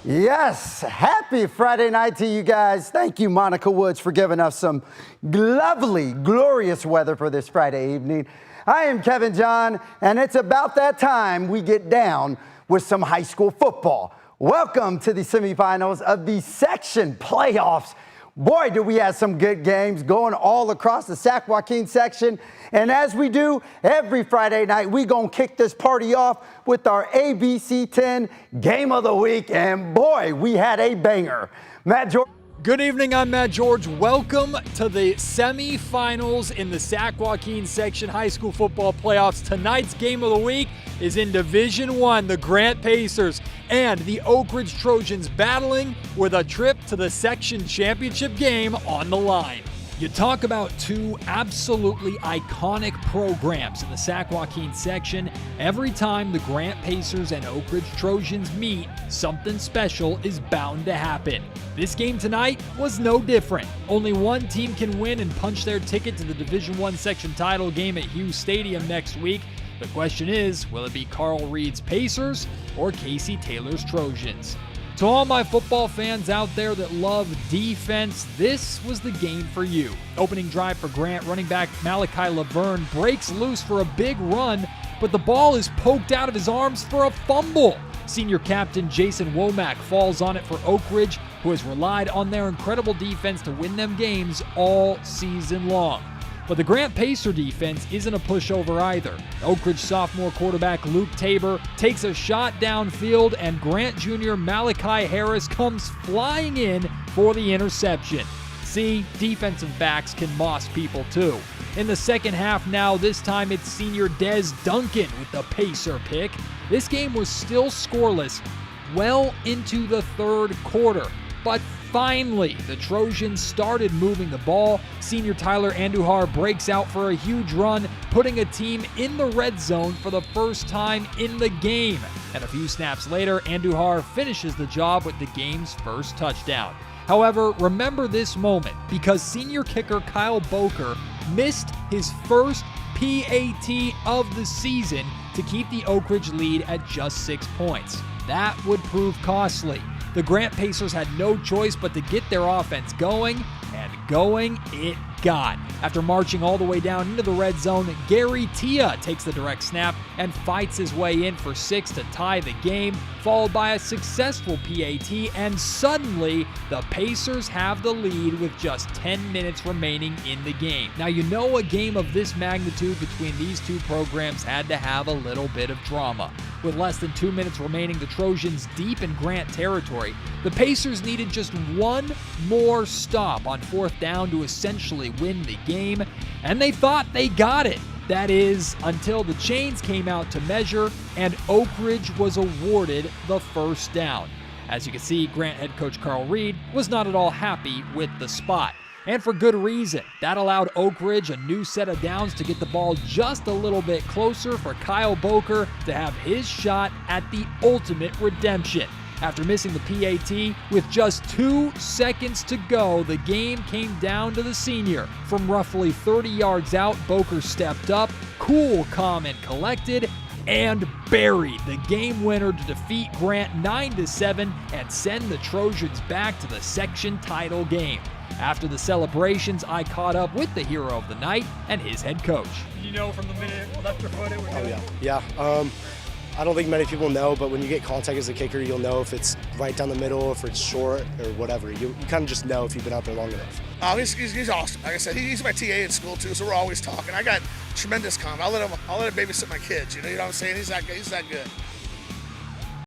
Yes, happy Friday night to you guys. Thank you, Monica Woods, for giving us some lovely, glorious weather for this Friday evening. I am Kevin John, and it's about that time we get down with some high school football. Welcome to the semifinals of the section playoffs. Boy, do we have some good games going all across the Sac-Joaquin section. And as we do every Friday night, we're going to kick this party off with our ABC 10 Game of the Week. And boy, we had a banger. Matt George. Good evening, I'm Matt George. Welcome to the semifinals in the Sac-Joaquin Section High School Football Playoffs. Tonight's Game of the Week is in Division I, the Grant Pacers and the Oak Ridge Trojans battling with a trip to the section championship game on the line. You talk about two absolutely iconic programs in the Sac-Joaquin section. Every time the Grant Pacers and Oak Ridge Trojans meet, something special is bound to happen. This game tonight was no different. Only one team can win and punch their ticket to the Division I section title game at Hughes Stadium next week. The question is, will it be Carl Reed's Pacers or Casey Taylor's Trojans? To all my football fans out there that love defense, this was the game for you. Opening drive for Grant, running back Malachi Laverne breaks loose for a big run, but the ball is poked out of his arms for a fumble. Senior captain Jason Womack falls on it for Oak Ridge, who has relied on their incredible defense to win them games all season long. But the Grant Pacer defense isn't a pushover either. Oak Ridge sophomore quarterback Luke Tabor takes a shot downfield, and Grant junior Malachi Harris comes flying in for the interception. See, defensive backs can moss people too. In the second half now, this time it's senior Des Duncan with the Pacer pick. This game was still scoreless well into the third quarter. But finally, the Trojans started moving the ball. Senior Tyler Andujar breaks out for a huge run, putting a team in the red zone for the first time in the game. And a few snaps later, Andujar finishes the job with the game's first touchdown. However, remember this moment because senior kicker Kyle Boker missed his first PAT of the season to keep the Oak Ridge lead at just 6 points. That would prove costly. The Grant Pacers had no choice but to get their offense going, and going it got. After marching all the way down into the red zone, Gary Tia takes the direct snap and fights his way in for 6 to tie the game, followed by a successful PAT, and suddenly the Pacers have the lead with just 10 minutes remaining in the game. Now, you know a game of this magnitude between these two programs had to have a little bit of drama. With less than 2 minutes remaining, the Trojans deep in Grant territory, the Pacers needed just one more stop on fourth down to essentially win the game, and they thought they got it. That is, until the chains came out to measure and Oak Ridge was awarded the first down. As you can see, Grant head coach Carl Reed was not at all happy with the spot. And for good reason. That allowed Oak Ridge a new set of downs to get the ball just a little bit closer for Kyle Boker to have his shot at the ultimate redemption. After missing the PAT, with just 2 seconds to go, the game came down to the senior. From roughly 30 yards out, Boker stepped up, cool, calm, and collected, and buried the game winner to defeat Grant 9-7 and send the Trojans back to the section title game. After the celebrations, I caught up with the hero of the night and his head coach. You know from the minute left your foot it was good? Yeah. I don't think many people know, but when you get contact as a kicker, you'll know if it's right down the middle, if it's short, or whatever. You kind of just know if you've been out there long enough. He's awesome. Like I said, he's my TA in school too, so we're always talking. I got tremendous comment. I'll let him babysit my kids. You know what I'm saying? He's that good.